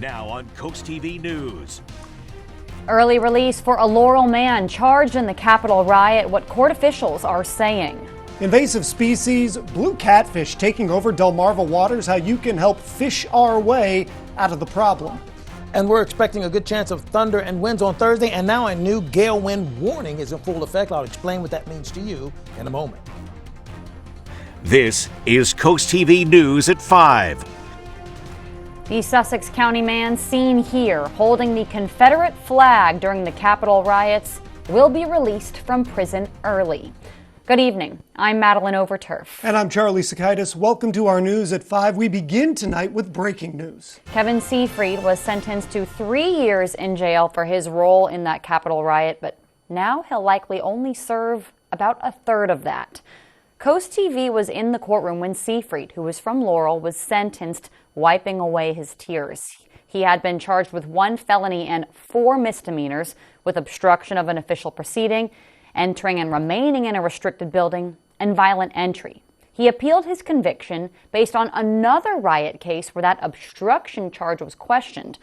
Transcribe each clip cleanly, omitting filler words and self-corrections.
Now on CoastTV News. Early release for a Laurel man charged in the Capitol riot, what court officials are saying. Invasive species, blue catfish taking over Delmarva waters, how you can help fish our way out of the problem. And we're expecting a good chance of thunder and winds on Thursday, and now a new gale wind warning is in full effect. I'll explain what that means to you in a moment. This is CoastTV News at 5. The Sussex County man seen here holding the Confederate flag during the Capitol riots will be released from prison early. Good evening. I'm Madeline Overturf. And I'm Charlie Sakaitis. Welcome to our news at 5. We begin tonight with breaking news. Kevin Seafried was sentenced to 3 years in jail for his role in that Capitol riot, but now he'll likely only serve about a third of that. CoastTV was in the courtroom when Seafried, who was from Laurel, was sentenced, wiping away his tears. He had been charged with 1 felony and 4 misdemeanors with obstruction of an official proceeding, entering and remaining in a restricted building, and violent entry. He appealed his conviction based on another riot case where that obstruction charge was questioned.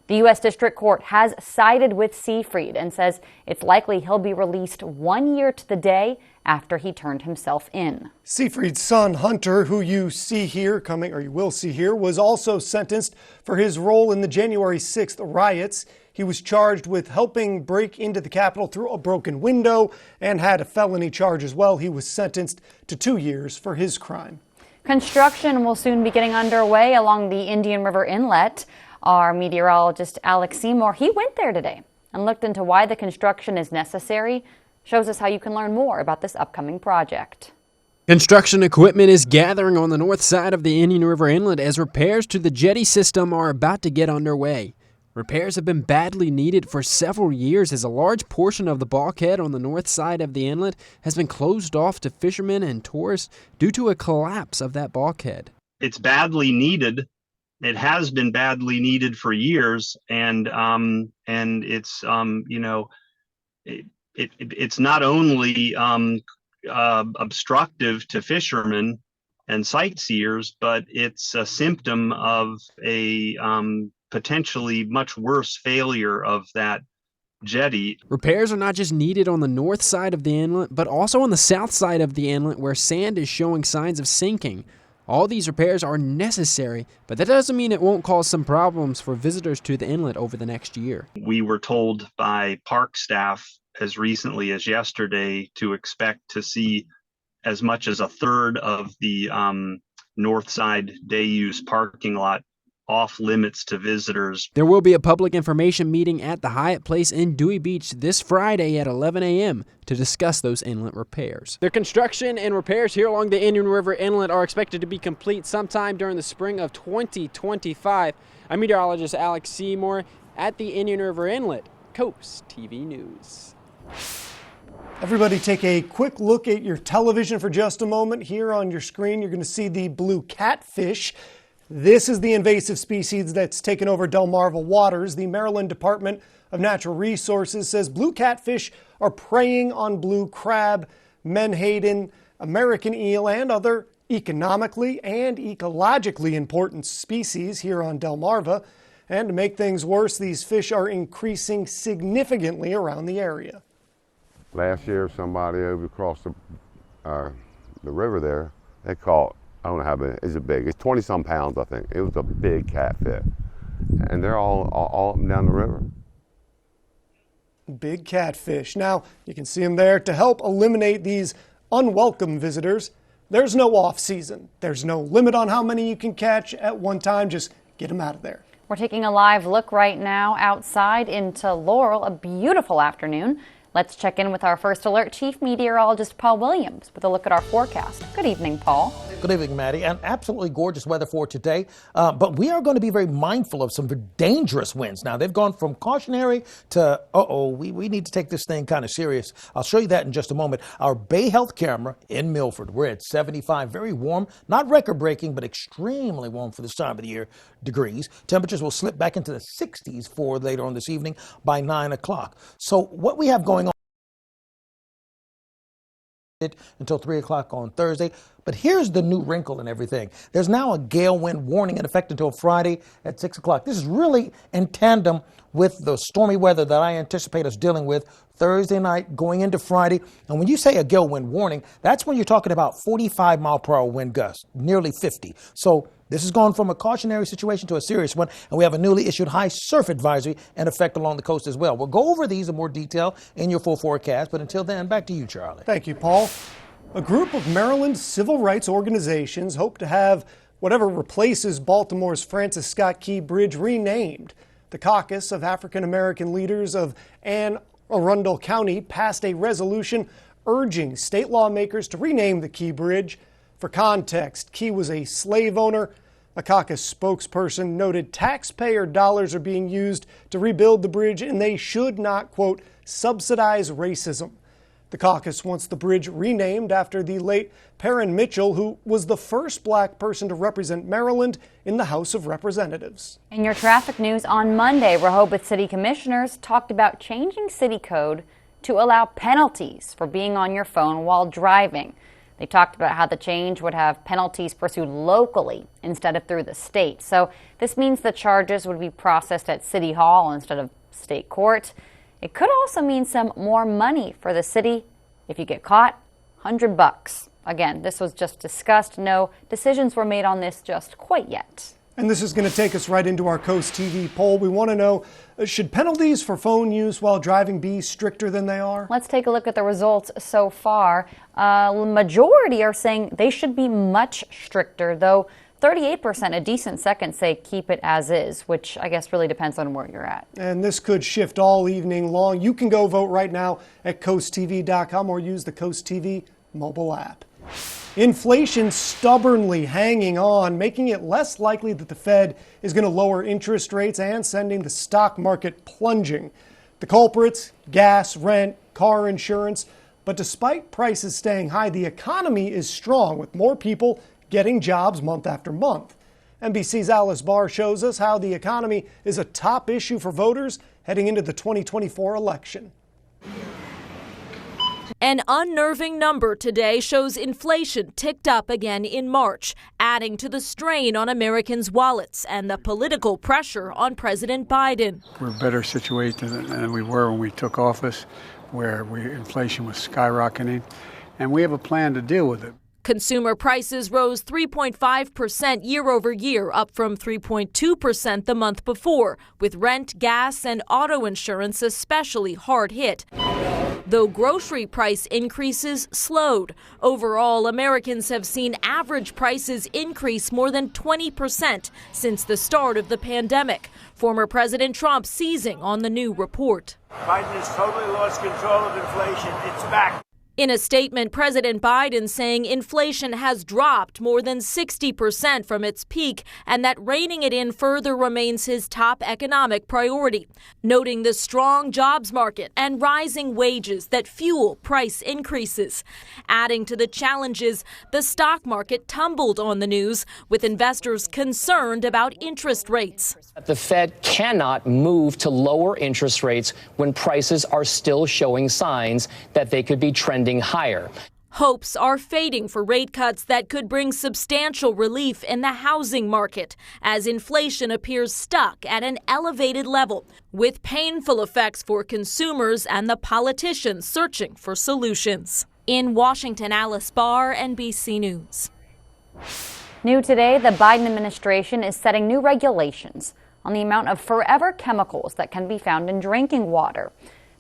The U.S. District Court has sided with Seafried and says it's likely he'll be released 1 year to the day after he turned himself in. Seafried's son, Hunter, who you see here or you will see here, was also sentenced for his role in the January 6th riots. He was charged with helping break into the Capitol through a broken window and had a felony charge as well. He was sentenced to 2 years for his crime. Construction will soon be getting underway along the Indian River Inlet. Our meteorologist Alex Seymour, he went there today and looked into why the construction is necessary. Shows us how you can learn more about this upcoming project. Construction equipment is gathering on the north side of the Indian River Inlet as repairs to the jetty system are about to get underway. Repairs have been badly needed for several years as a large portion of the bulkhead on the north side of the inlet has been closed off to fishermen and tourists due to a collapse of that bulkhead. It's badly needed. It has been badly needed for years, and it's it's not only obstructive to fishermen and sightseers, but it's a symptom of a potentially much worse failure of that jetty. Repairs are not just needed on the north side of the inlet, but also on the south side of the inlet where sand is showing signs of sinking. All these repairs are necessary, but that doesn't mean it won't cause some problems for visitors to the inlet over the next year. We were told by park staff as recently as yesterday to expect to see as much as a third of the north side day use parking lot off limits to visitors. There will be a public information meeting at the Hyatt Place in Dewey Beach this Friday at 11 a.m. to discuss those inlet repairs. The construction and repairs here along the Indian River Inlet are expected to be complete sometime during the spring of 2025. I'm meteorologist Alex Seymour at the Indian River Inlet, CoastTV News. Everybody take a quick look at your television for just a moment. Here on your screen, you're going to see the blue catfish. This is the invasive species that's taken over Delmarva waters. The Maryland Department of Natural Resources says blue catfish are preying on blue crab, menhaden, American eel, and other economically and ecologically important species here on Delmarva. And to make things worse, these fish are increasing significantly around the area. Last year, somebody over across the river there, they caught, I don't know how big, is it big? It's 20-some pounds, I think. It was a big catfish. And they're all up and down the river. Big catfish. Now, you can see them there. To help eliminate these unwelcome visitors, there's no off-season. There's no limit on how many you can catch at one time. Just get them out of there. We're taking a live look right now outside into Laurel, a beautiful afternoon. Let's check in with our First Alert Chief Meteorologist Paul Williams with a look at our forecast. Good evening, Paul. Good evening, Maddie. And absolutely gorgeous weather for today. But we are going to be very mindful of some dangerous winds. Now, they've gone from cautionary to, we need to take this thing kind of serious. I'll show you that in just a moment. Our Bay Health camera in Milford, we're at 75, very warm, not record-breaking, but extremely warm for this time of the year degrees. Temperatures will slip back into the 60s for later on this evening by 9 o'clock. So what we have going on until 3 o'clock on Thursday. But But here's the new wrinkle in everything. There's now a gale wind warning in effect until Friday at 6 o'clock. This is really in tandem with the stormy weather that I anticipate us dealing with Thursday night going into Friday. And when you say a gale wind warning, that's when you're talking about 45 mile per hour wind gusts, nearly 50. So this has gone from a cautionary situation to a serious one, and we have a newly issued high surf advisory in effect along the coast as well. We'll go over these in more detail in your full forecast, but until then, back to you, Charlie. Thank you, Paul. A group of Maryland civil rights organizations hope to have whatever replaces Baltimore's Francis Scott Key Bridge renamed. The Caucus of African American Leaders of Anne Arundel County passed a resolution urging state lawmakers to rename the Key Bridge. For context, Key was a slave owner. A caucus spokesperson noted taxpayer dollars are being used to rebuild the bridge and they should not, quote, subsidize racism. The caucus wants the bridge renamed after the late Perrin Mitchell, who was the first black person to represent Maryland in the House of Representatives. In your traffic news on Monday, Rehoboth City Commissioners talked about changing city code to allow penalties for being on your phone while driving. They talked about how the change would have penalties pursued locally instead of through the state. So this means the charges would be processed at City Hall instead of state court. It could also mean some more money for the city. If you get caught, $100. Again, this was just discussed. No decisions were made on this just quite yet. And this is going to take us right into our Coast TV poll. We want to know, should penalties for phone use while driving be stricter than they are? Let's take a look at the results so far. Majority are saying they should be much stricter, though 38%, a decent second, say keep it as is, which I guess really depends on where you're at. And this could shift all evening long. You can go vote right now at CoastTV.com or use the Coast TV mobile app. Inflation stubbornly hanging on, making it less likely that the Fed is going to lower interest rates and sending the stock market plunging. The culprits, gas, rent, car insurance. But despite prices staying high, the economy is strong with more people getting jobs month after month. NBC's Alice Barr shows us how the economy is a top issue for voters heading into the 2024 election. An unnerving number today shows inflation ticked up again in March, adding to the strain on Americans' wallets and the political pressure on President Biden. We're better situated than we were when we took office, where inflation was skyrocketing, and we have a plan to deal with it. Consumer prices rose 3.5% year over year, up from 3.2% the month before, with rent, gas, and auto insurance especially hard hit. Though grocery price increases slowed, overall Americans have seen average prices increase more than 20% since the start of the pandemic. Former President Trump seizing on the new report. Biden has totally lost control of inflation. It's back. In a statement, President Biden saying inflation has dropped more than 60% from its peak and that reining it in further remains his top economic priority, noting the strong jobs market and rising wages that fuel price increases. Adding to the challenges, the stock market tumbled on the news, with investors concerned about interest rates. The Fed cannot move to lower interest rates when prices are still showing signs that they could be trending higher. Hopes are fading for rate cuts that could bring substantial relief in the housing market as inflation appears stuck at an elevated level, with painful effects for consumers and the politicians searching for solutions. In Washington, Alice Barr, NBC News. New today, the Biden administration is setting new regulations on the amount of forever chemicals that can be found in drinking water.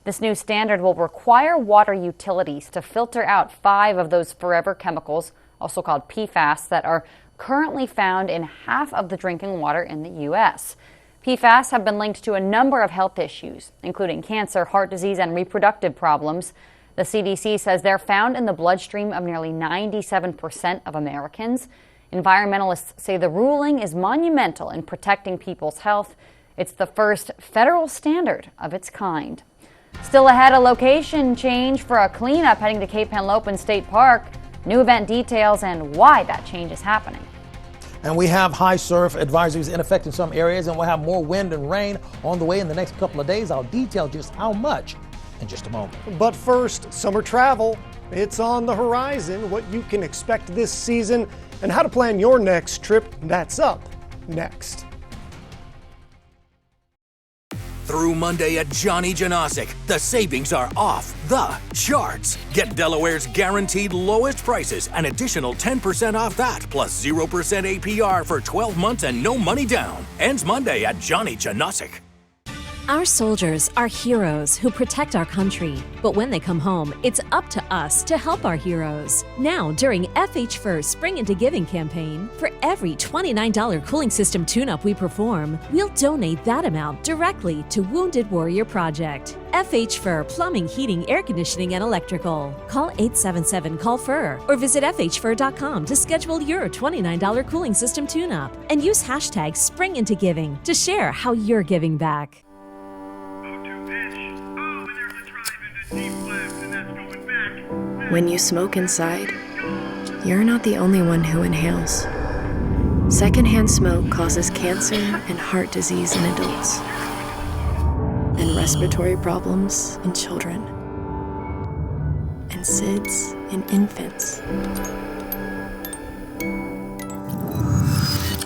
This new standard will require water utilities to filter out 5 of those forever chemicals, also called PFAS, that are currently found in half of the drinking water in the U.S. PFAS have been linked to a number of health issues, including cancer, heart disease, and reproductive problems. The CDC says they're found in the bloodstream of nearly 97% of Americans. Environmentalists say the ruling is monumental in protecting people's health. It's the first federal standard of its kind. Still ahead, a location change for a cleanup heading to Cape Henlopen State Park. New event details and why that change is happening. And we have high surf advisories in effect in some areas, and we'll have more wind and rain on the way in the next couple of days. I'll detail just how much in just a moment. But first, summer travel. It's on the horizon, what you can expect this season, and how to plan your next trip. That's up next. Through Monday at Johnny Janosic, the savings are off the charts. Get Delaware's guaranteed lowest prices, an additional 10% off that, plus 0% APR for 12 months and no money down. Ends Monday at Johnny Janosic. Our soldiers are heroes who protect our country. But when they come home, it's up to us to help our heroes. Now, during FH First Spring Into Giving campaign, for every $29 cooling system tune-up we perform, we'll donate that amount directly to Wounded Warrior Project. FH Fur Plumbing, Heating, Air Conditioning, and Electrical. Call 877-CALL-FUR or visit FHFur.com to schedule your $29 cooling system tune-up. And use hashtag SpringIntoGiving to share how you're giving back. When you smoke inside, you're not the only one who inhales. Secondhand smoke causes cancer and heart disease in adults, and respiratory problems in children, and SIDS in infants.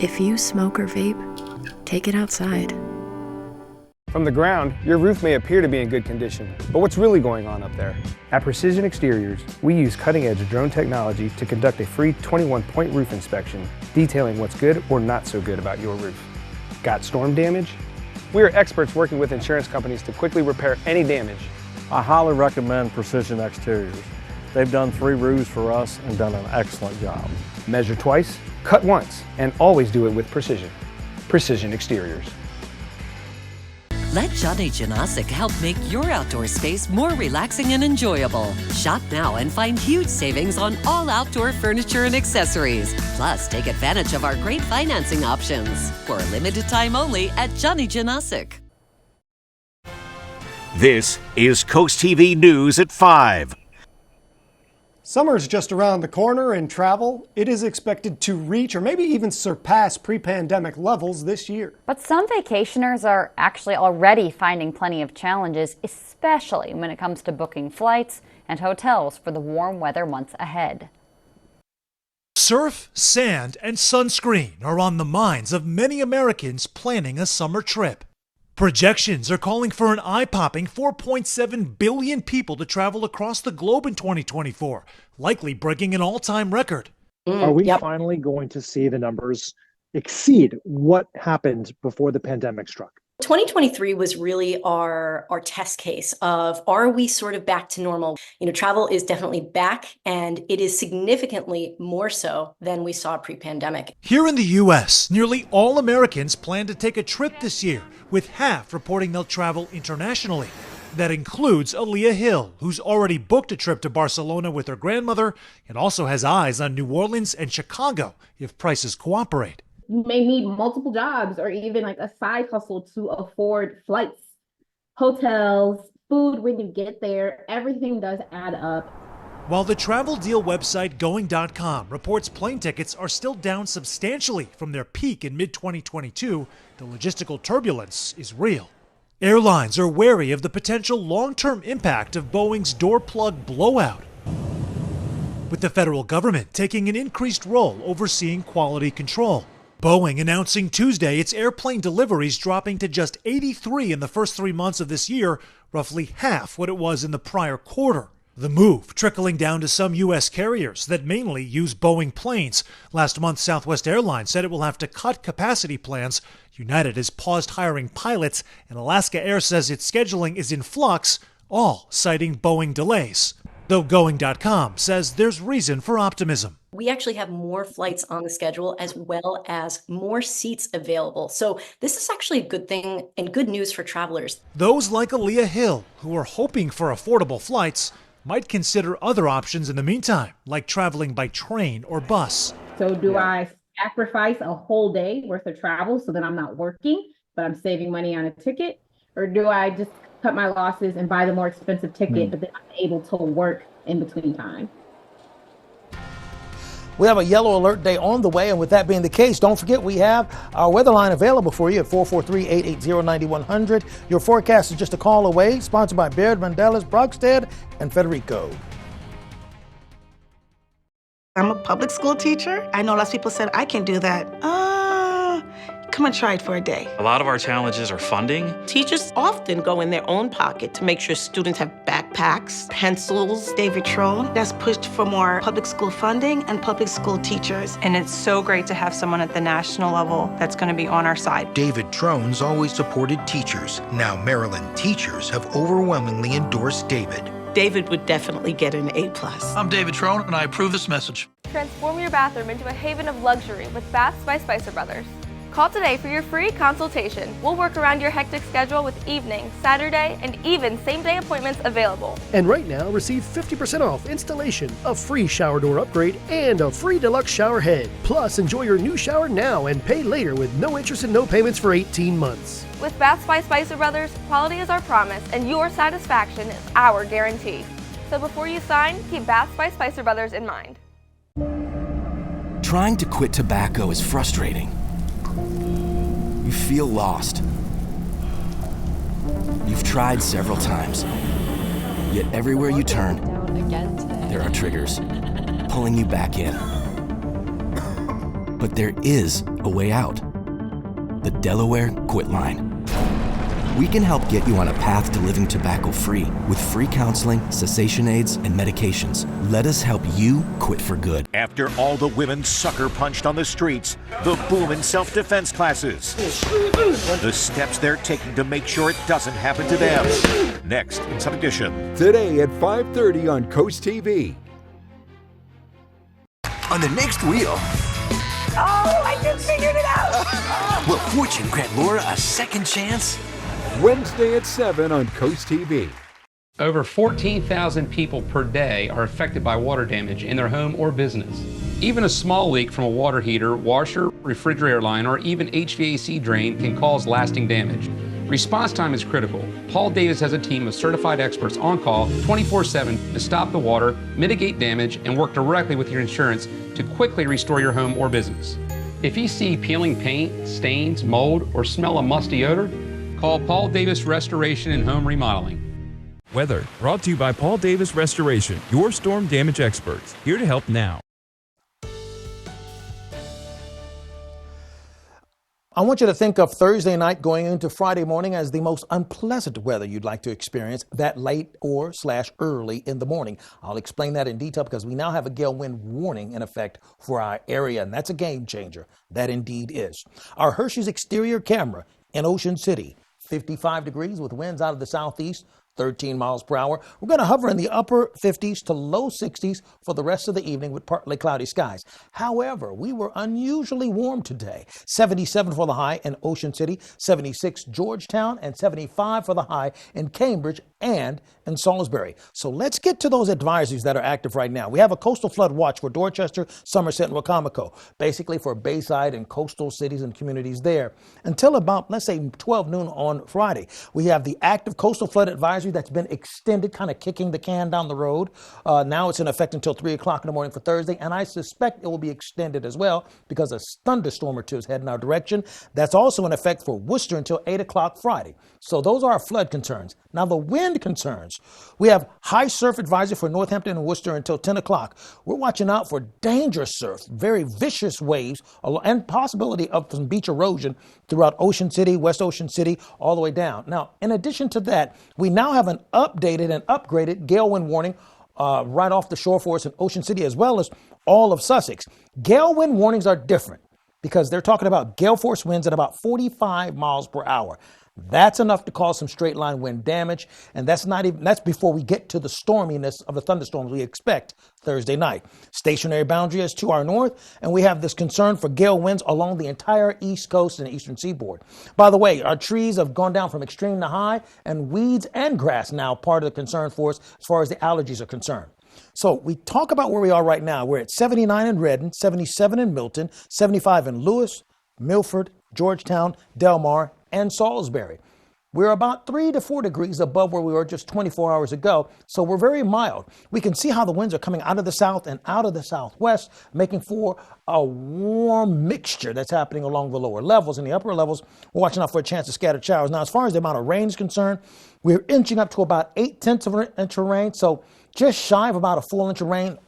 If you smoke or vape, take it outside. From the ground, your roof may appear to be in good condition, but what's really going on up there? At Precision Exteriors, we use cutting-edge drone technology to conduct a free 21-point roof inspection, detailing what's good or not so good about your roof. Got storm damage? We are experts working with insurance companies to quickly repair any damage. I highly recommend Precision Exteriors. They've done 3 roofs for us and done an excellent job. Measure twice, cut once, and always do it with precision. Precision Exteriors. Let Johnny Janosic help make your outdoor space more relaxing and enjoyable. Shop now and find huge savings on all outdoor furniture and accessories. Plus, take advantage of our great financing options. For a limited time only at Johnny Janosic. This is Coast TV News at 5. Summer's just around the corner, and travel, it is expected to reach or maybe even surpass pre-pandemic levels this year. But some vacationers are actually already finding plenty of challenges, especially when it comes to booking flights and hotels for the warm weather months ahead. Surf, sand, and sunscreen are on the minds of many Americans planning a summer trip. Projections are calling for an eye-popping 4.7 billion people to travel across the globe in 2024, likely breaking an all-time record. Are we finally going to see the numbers exceed what happened before the pandemic struck? 2023 was really our test case of, are we sort of back to normal? You know, travel is definitely back, and it is significantly more so than we saw pre-pandemic. Here in the U.S., nearly all Americans plan to take a trip this year, with half reporting they'll travel internationally. That includes Aaliyah Hill, who's already booked a trip to Barcelona with her grandmother and also has eyes on New Orleans and Chicago if prices cooperate. You may need multiple jobs or even like a side hustle to afford flights, hotels, food when you get there. Everything does add up. While the travel deal website Going.com reports plane tickets are still down substantially from their peak in mid-2022, the logistical turbulence is real. Airlines are wary of the potential long-term impact of Boeing's door plug blowout, with the federal government taking an increased role overseeing quality control. Boeing announcing Tuesday its airplane deliveries dropping to just 83 in the first 3 months of this year, roughly half what it was in the prior quarter. The move trickling down to some U.S. carriers that mainly use Boeing planes. Last month, Southwest Airlines said it will have to cut capacity plans. United has paused hiring pilots, and Alaska Air says its scheduling is in flux, all citing Boeing delays. Though Going.com says there's reason for optimism. We actually have more flights on the schedule as well as more seats available. So this is actually a good thing and good news for travelers. Those like Aaliyah Hill, who are hoping for affordable flights, might consider other options in the meantime, like traveling by train or bus. So do I sacrifice a whole day worth of travel so that I'm not working, but I'm saving money on a ticket? Or do I just cut my losses and buy the more expensive ticket, but then I'm able to work in between time? We have a yellow alert day on the way, and with that being the case, don't forget we have our weather line available for you at 443-880-9100. Your forecast is just a call away, sponsored by Baird, Mandela's, Brogstead, and Federico. I'm a public school teacher. I know lots of people said, I can do that. Come and try it for a day. A lot of our challenges are funding. Teachers often go in their own pocket to make sure students have backpacks, pencils. David Trone has pushed for more public school funding and public school teachers. And it's so great to have someone at the national level that's going to be on our side. David Trone's always supported teachers. Now Maryland teachers have overwhelmingly endorsed David. David would definitely get an A+. I'm David Trone, and I approve this message. Transform your bathroom into a haven of luxury with Baths by Spicer Brothers. Call today for your free consultation. We'll work around your hectic schedule with evening, Saturday, and even same-day appointments available. And right now, receive 50% off installation, a free shower door upgrade, and a free deluxe shower head. Plus, enjoy your new shower now and pay later with no interest and no payments for 18 months. With Baths by Spicer Brothers, quality is our promise, and your satisfaction is our guarantee. So before you sign, keep Baths by Spicer Brothers in mind. Trying to quit tobacco is frustrating. You feel lost. You've tried several times, yet everywhere you turn, there are triggers pulling you back in. But there is a way out. The Delaware Quit Line. We can help get you on a path to living tobacco-free with free counseling, cessation aids, and medications. Let us help you quit for good. After all the women sucker punched on the streets, the boom in self-defense classes. The steps they're taking to make sure it doesn't happen to them. Next in Sun Edition. Today at 5:30 on Coast TV. On the next wheel. Oh, I just figured it out! Will fortune grant Laura a second chance? Wednesday at 7 on Coast TV. Over 14,000 people per day are affected by water damage in their home or business. Even a small leak from a water heater, washer, refrigerator line, or even HVAC drain can cause lasting damage. Response time is critical. Paul Davis has a team of certified experts on call 24/7 to stop the water, mitigate damage, and work directly with your insurance to quickly restore your home or business. If you see peeling paint, stains, mold, or smell a musty odor, call Paul Davis Restoration and Home Remodeling. Weather brought to you by Paul Davis Restoration, your storm damage experts, here to help now. I want you to think of Thursday night going into Friday morning as the most unpleasant weather you'd like to experience that late or / early in the morning. I'll explain that in detail because we now have a gale wind warning in effect for our area, and that's a game changer. That indeed is. Our Hershey's exterior camera in Ocean City, 55 degrees with winds out of the southeast, 13 miles per hour. We're going to hover in the upper 50s to low 60s for the rest of the evening with partly cloudy skies. However, we were unusually warm today. 77 for the high in Ocean City, 76 Georgetown, and 75 for the high in Cambridge and in Salisbury. So let's get to those advisories that are active right now. We have a coastal flood watch for Dorchester, Somerset, and Wacomico, basically for Bayside and coastal cities and communities there. Until about, let's say, 12 noon on Friday. We have the active coastal flood advisory that's been extended, kind of kicking the can down the road. Now it's in effect until 3 o'clock in the morning for Thursday, and I suspect it will be extended as well because a thunderstorm or two is heading our direction. That's also in effect for Worcester until 8 o'clock Friday. So those are our flood concerns. Now the wind concerns. We have high surf advisory for Northampton and Worcester until 10 o'clock. We're watching out for dangerous surf, very vicious waves, and possibility of some beach erosion throughout Ocean City, West Ocean City, all the way down. Now, in addition to that, we now have an updated and upgraded gale wind warning right off the shore for us in Ocean City, as well as all of Sussex. Gale wind warnings are different because they're talking about gale force winds at about 45 miles per hour. That's enough to cause some straight line wind damage, and that's before we get to the storminess of the thunderstorms we expect Thursday night. Stationary boundary is to our north, and we have this concern for gale winds along the entire east coast and eastern seaboard. By the way, our trees have gone down from extreme to high, and weeds and grass now part of the concern for us as far as the allergies are concerned. So we talk about where we are right now. We're at 79 in Redden, 77 in Milton, 75 in Lewis, Milford, Georgetown, Delmar, and Salisbury. We're about 3 to 4 degrees above where we were just 24 hours ago, so we're very mild. We can see how the winds are coming out of the south and out of the southwest, making for a warm mixture that's happening along the lower levels. In the upper levels, we're watching out for a chance of scattered showers. Now, as far as the amount of rain is concerned, we're inching up to about 0.8 of an inch of rain, so just shy of about a full inch of rain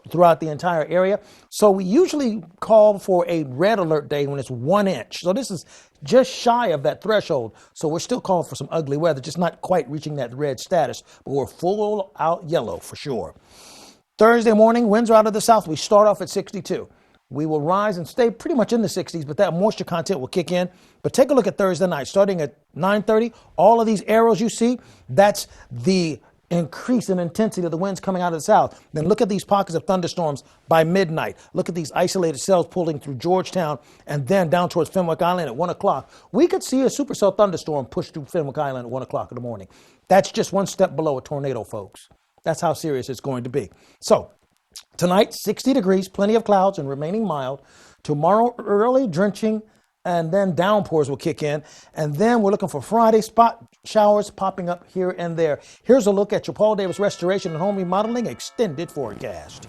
throughout the entire area. So we usually call for a red alert day when it's 1 inch. So this is just shy of that threshold. So we're still calling for some ugly weather, just not quite reaching that red status, but we're full out yellow for sure. Thursday morning, winds are out of the south. We start off at 62. We will rise and stay pretty much in the 60s, but that moisture content will kick in. But take a look at Thursday night, starting at 9:30. All of these arrows you see, that's the increase in intensity of the winds coming out of the south. Then look at these pockets of thunderstorms by midnight. Look at these isolated cells pulling through Georgetown and then down towards Fenwick Island at 1 o'clock. We could see a supercell thunderstorm push through Fenwick Island at 1 o'clock in the morning. That's just one step below a tornado, folks. That's how serious it's going to be. So tonight, 60 degrees, plenty of clouds and remaining mild. Tomorrow, early drenching and then downpours will kick in. And then we're looking for Friday, spot showers popping up here and there. Here's a look at your Paul Davis Restoration and Home Remodeling extended forecast.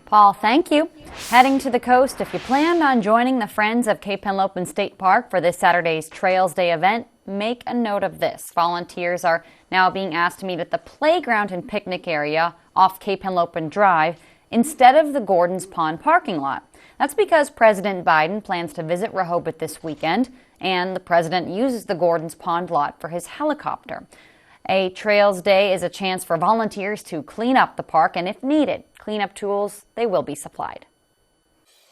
Paul, thank you. Heading to the coast, if you planned on joining the Friends of Cape Henlopen State Park for this Saturday's Trails Day event, make a note of this. Volunteers are now being asked to meet at the playground and picnic area off Cape Henlopen Drive instead of the Gordons Pond parking lot. That's because President Biden plans to visit Rehoboth this weekend, and the president uses the Gordons Pond lot for his helicopter. A Trails Day is a chance for volunteers to clean up the park, and if needed, cleanup tools, they will be supplied.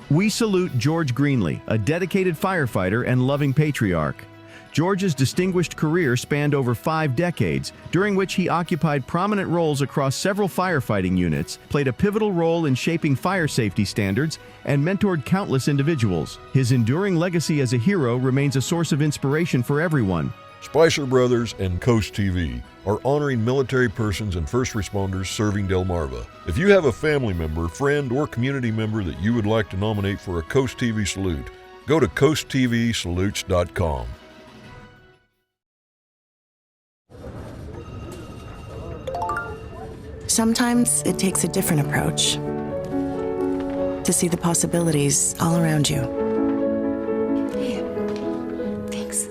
We salute George Greenlee, a dedicated firefighter and loving patriarch. George's distinguished career spanned over 5 decades, during which he occupied prominent roles across several firefighting units, played a pivotal role in shaping fire safety standards, and mentored countless individuals. His enduring legacy as a hero remains a source of inspiration for everyone. Spicer Brothers and CoastTV are honoring military persons and first responders serving Delmarva. If you have a family member, friend, or community member that you would like to nominate for a CoastTV salute, go to coasttvsalutes.com. Sometimes it takes a different approach to see the possibilities all around you. Thanks.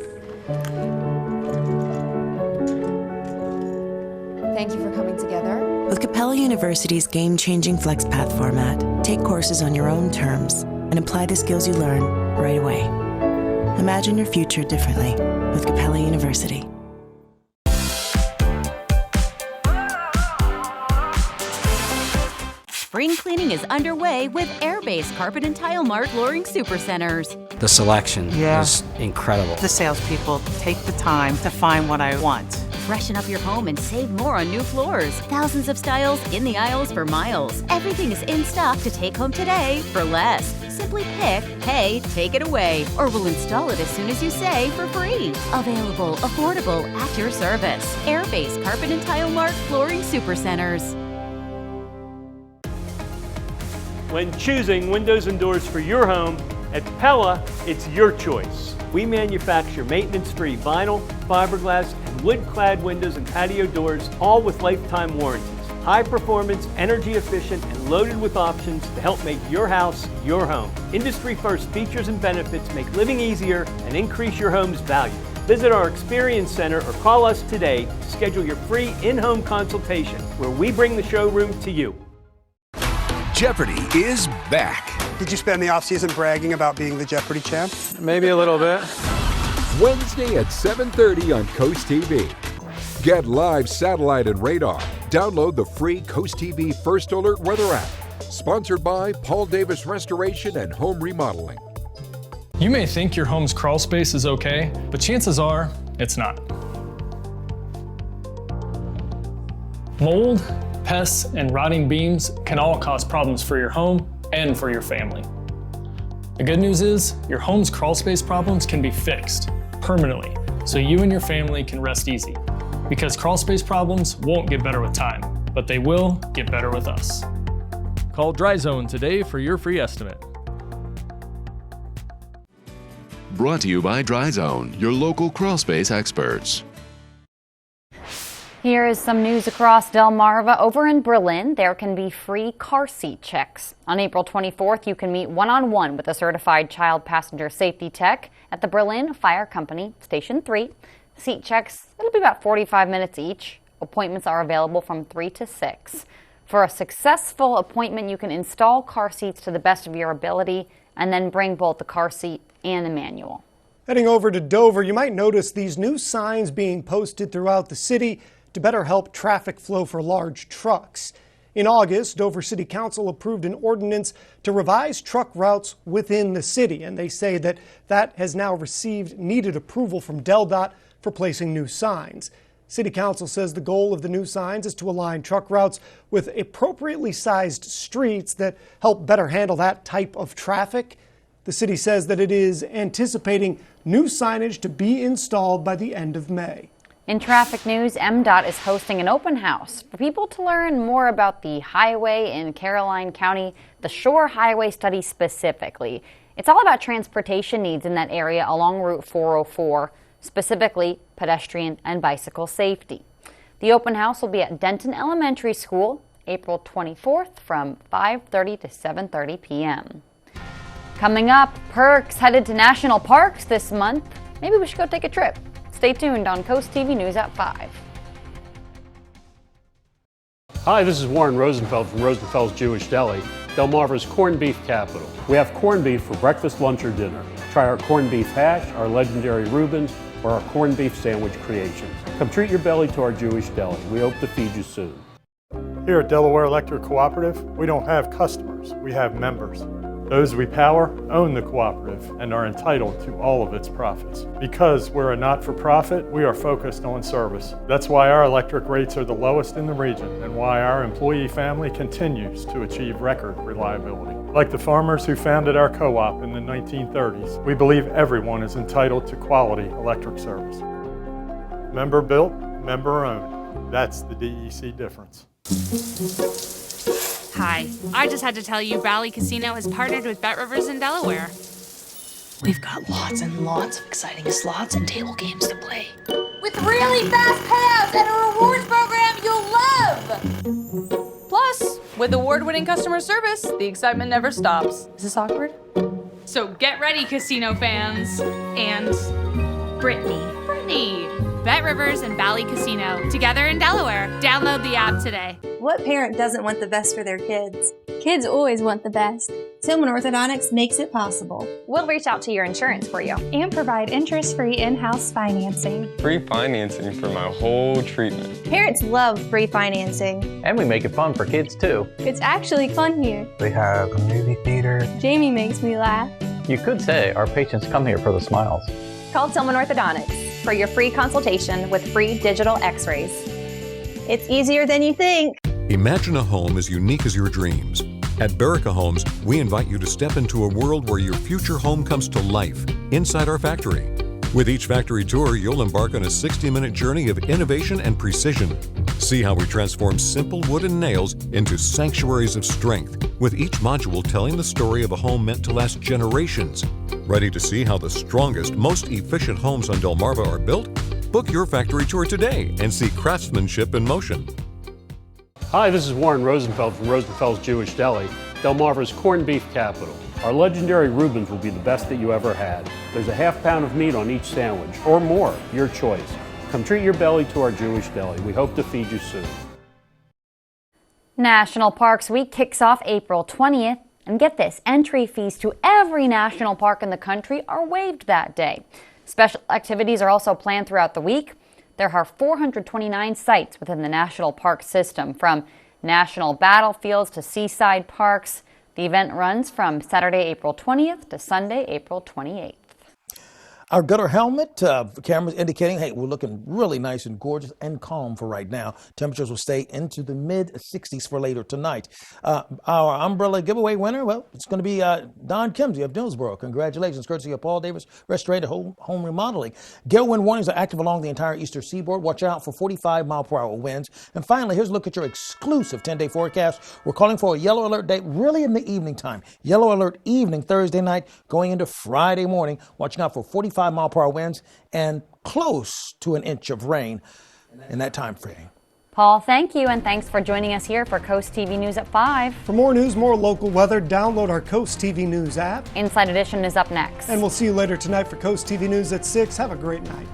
Thank you for coming together. With Capella University's game-changing FlexPath format, take courses on your own terms and apply the skills you learn right away. Imagine your future differently with Capella University. Spring cleaning is underway with Airbase Carpet and Tile Mart Flooring Supercenters. The selection is incredible. The salespeople take the time to find what I want. Freshen up your home and save more on new floors. Thousands of styles in the aisles for miles. Everything is in stock to take home today for less. Simply pick, pay, take it away, or we'll install it as soon as you say for free. Available, affordable, at your service. Airbase Carpet and Tile Mart Flooring Supercenters. When choosing windows and doors for your home, at Pella, it's your choice. We manufacture maintenance-free vinyl, fiberglass, and wood-clad windows and patio doors, all with lifetime warranties. High performance, energy efficient, and loaded with options to help make your house your home. Industry-first features and benefits make living easier and increase your home's value. Visit our Experience Center or call us today to schedule your free in-home consultation, where we bring the showroom to you. Jeopardy is back. Did you spend the offseason bragging about being the Jeopardy champ? Maybe a little bit. Wednesday at 7:30 on Coast TV. Get live satellite and radar. Download the free Coast TV First Alert weather app. Sponsored by Paul Davis Restoration and Home Remodeling. You may think your home's crawl space is okay, but chances are it's not. Mold, pests, and rotting beams can all cause problems for your home and for your family. The good news is your home's crawl space problems can be fixed permanently, so you and your family can rest easy. Because crawl space problems won't get better with time, but they will get better with us. Call Dry Zone today for your free estimate. Brought to you by Dry Zone, your local crawl space experts. Here is some news across Delmarva. Over in Berlin, there can be free car seat checks. On April 24th, you can meet one-on-one with a certified child passenger safety tech at the Berlin Fire Company, Station 3. Seat checks, it'll be about 45 minutes each. Appointments are available from 3 to 6. For a successful appointment, you can install car seats to the best of your ability and then bring both the car seat and the manual. Heading over to Dover, you might notice these new signs being posted throughout the city to better help traffic flow for large trucks. In August, Dover City Council approved an ordinance to revise truck routes within the city, and they say that has now received needed approval from DelDOT for placing new signs. City Council says the goal of the new signs is to align truck routes with appropriately sized streets that help better handle that type of traffic. The city says that it is anticipating new signage to be installed by the end of May. In traffic news, MDOT is hosting an open house for people to learn more about the highway in Caroline County, the Shore Highway Study specifically. It's all about transportation needs in that area along Route 404, specifically pedestrian and bicycle safety. The open house will be at Denton Elementary School, April 24th from 5:30 to 7:30 p.m. Coming up, Perks headed to national parks this month. Maybe we should go take a trip. Stay tuned on Coast TV News at 5. Hi, this is Warren Rosenfeld from Rosenfeld's Jewish Deli, Delmarva's corned beef capital. We have corned beef for breakfast, lunch, or dinner. Try our corned beef hash, our legendary Reubens, or our corned beef sandwich creations. Come treat your belly to our Jewish Deli. We hope to feed you soon. Here at Delaware Electric Cooperative, we don't have customers, we have members. Those we power own the cooperative and are entitled to all of its profits. Because we're a not-for-profit, we are focused on service. That's why our electric rates are the lowest in the region and why our employee family continues to achieve record reliability. Like the farmers who founded our co-op in the 1930s, we believe everyone is entitled to quality electric service. Member built, member owned. That's the DEC difference. Hi, I just had to tell you Valley Casino has partnered with Bet Rivers in Delaware. We've got lots and lots of exciting slots and table games to play. With really fast payouts and a rewards program you'll love! Plus, with award-winning customer service, the excitement never stops. Is this awkward? So get ready, casino fans. And Brittany. Bet Rivers and Valley Casino, together in Delaware. Download the app today. What parent doesn't want the best for their kids? Kids always want the best. Tillman Orthodontics makes it possible. We'll reach out to your insurance for you and provide interest-free in-house financing. Free financing for my whole treatment. Parents love free financing. And we make it fun for kids too. It's actually fun here. We have a movie theater. Jamie makes me laugh. You could say our patients come here for the smiles. Call Tillman Orthodontics for your free consultation with free digital x-rays. It's easier than you think. Imagine a home as unique as your dreams. At Berica Homes, we invite you to step into a world where your future home comes to life inside our factory. With each factory tour, you'll embark on a 60-minute journey of innovation and precision. See how we transform simple wooden nails into sanctuaries of strength, with each module telling the story of a home meant to last generations. Ready to see how the strongest, most efficient homes on Delmarva are built? Book your factory tour today and see craftsmanship in motion. Hi, this is Warren Rosenfeld from Rosenfeld's Jewish Deli, Delmarva's corned beef capital. Our legendary Reubens will be the best that you ever had. There's a half pound of meat on each sandwich, or more, your choice. Come treat your belly to our Jewish Deli. We hope to feed you soon. National Parks Week kicks off April 20th. And get this, entry fees to every national park in the country are waived that day. Special activities are also planned throughout the week. There are 429 sites within the national park system, from national battlefields to seaside parks. The event runs from Saturday, April 20th to Sunday, April 28th. Our gutter helmet cameras indicating, hey, we're looking really nice and gorgeous and calm for right now. Temperatures will stay into the mid-60s for later tonight. Our umbrella giveaway winner, well, it's going to be Don Kimsey of Dillsboro. Congratulations, courtesy of Paul Davis Restorative Home Remodeling. Gale wind warnings are active along the entire eastern seaboard. Watch out for 45-mile-per-hour winds. And finally, here's a look at your exclusive 10-day forecast. We're calling for a yellow alert day really in the evening time. Yellow alert evening Thursday night going into Friday morning. Watching out for 45-mile-per-hour winds and close to an inch of rain in that time frame. Paul, thank you, and thanks for joining us here for Coast TV News at 5. For more news, more local weather, download our Coast TV News app. Inside Edition is up next. And we'll see you later tonight for Coast TV News at 6. Have a great night.